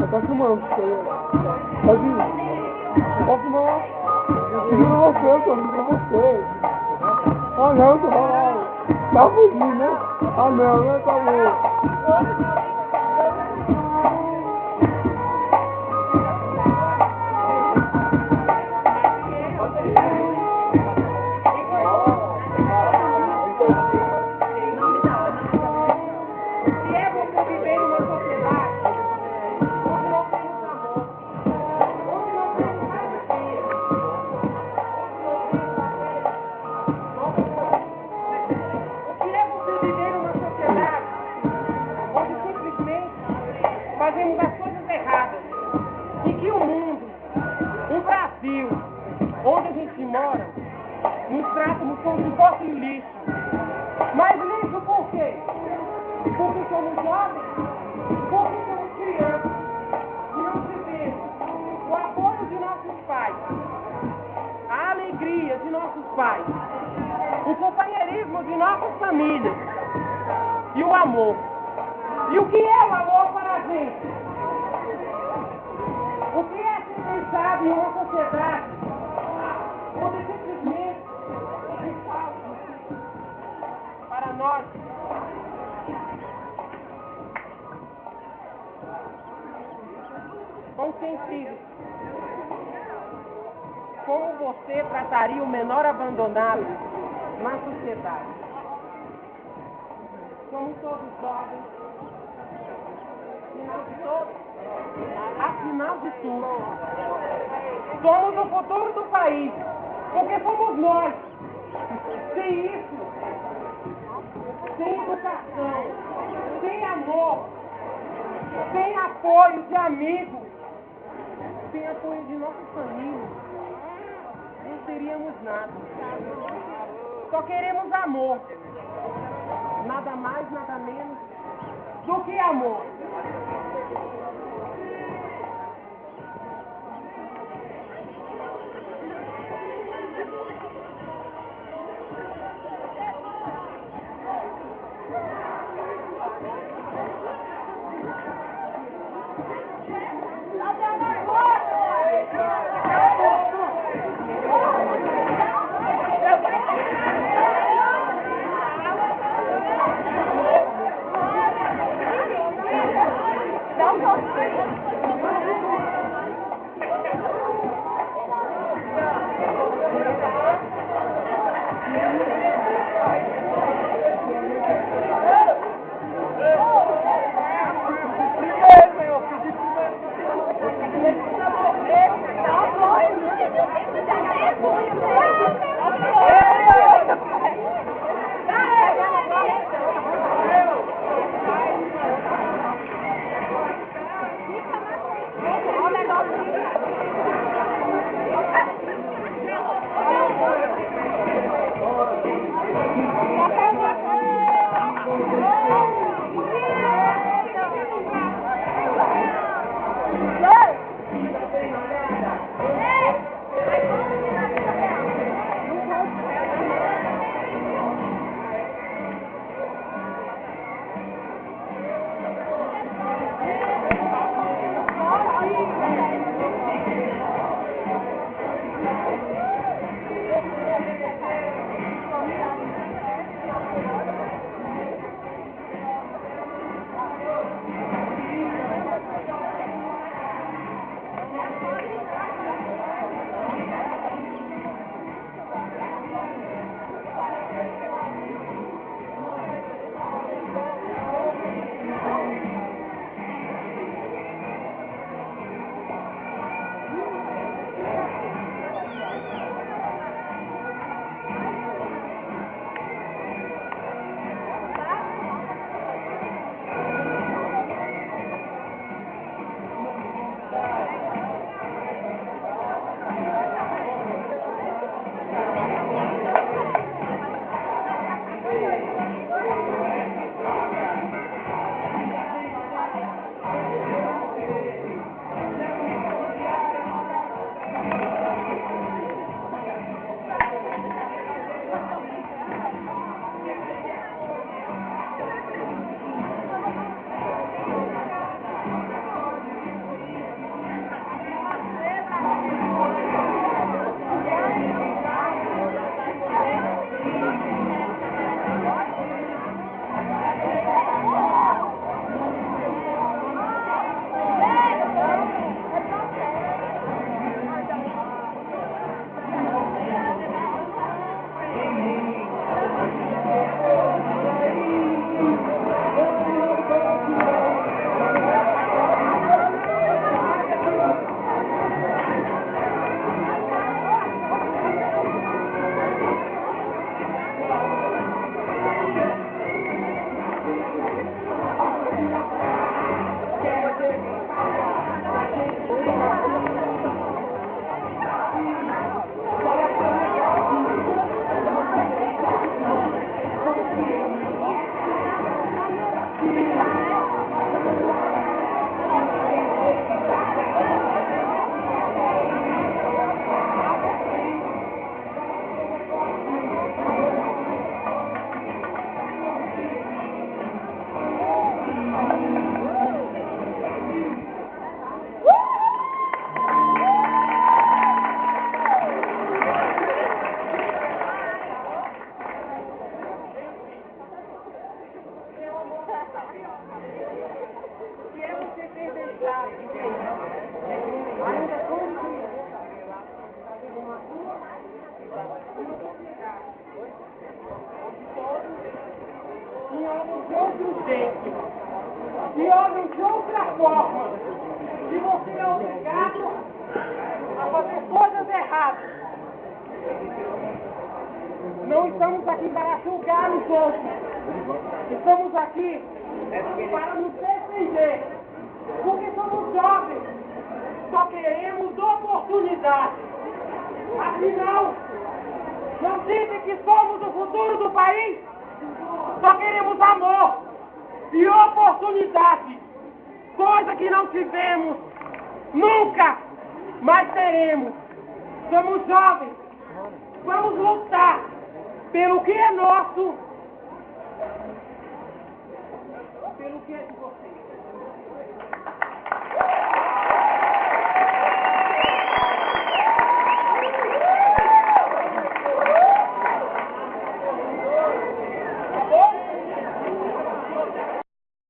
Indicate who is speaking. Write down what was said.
Speaker 1: Tá filmando isso aí. Pode ir. Pode filmar. Filma você, eu tô filmando você. Ah não, você vai lá. Tá fugindo, né? Ah não, né? Tá bom.
Speaker 2: Fazemos as coisas erradas e que o mundo, o Brasil, onde a gente mora, nos tratamos como se fosse um lixo. Mas lixo por quê? Porque somos jovens, porque somos crianças e não tivemos o apoio de nossos pais, a alegria de nossos pais, o companheirismo de nossas famílias e o amor. E o que é o amor para a gente? O que é ser pensado em uma sociedade onde simplesmente o falso para nós são sensíveis? Como você trataria o menor abandonado na sociedade? Somos todos jovens. Afinal de tudo, somos o futuro do país, porque somos nós. Sem isso, sem educação, sem amor, sem apoio de amigos, sem apoio de nossa família, não teríamos nada. Só queremos amor, nada mais, nada menos do que amor. Ainda e olham de outro jeito, e olham de outra forma, e você é obrigado a fazer coisas erradas. Não estamos aqui para julgar os outros, estamos aqui para nos defender, porque somos jovens, só queremos oportunidade. Afinal, não dizem que somos o futuro do país? Só queremos amor e oportunidade, coisa que não tivemos, nunca mais teremos. Somos jovens, vamos lutar pelo que é nosso, pelo que é de vocês.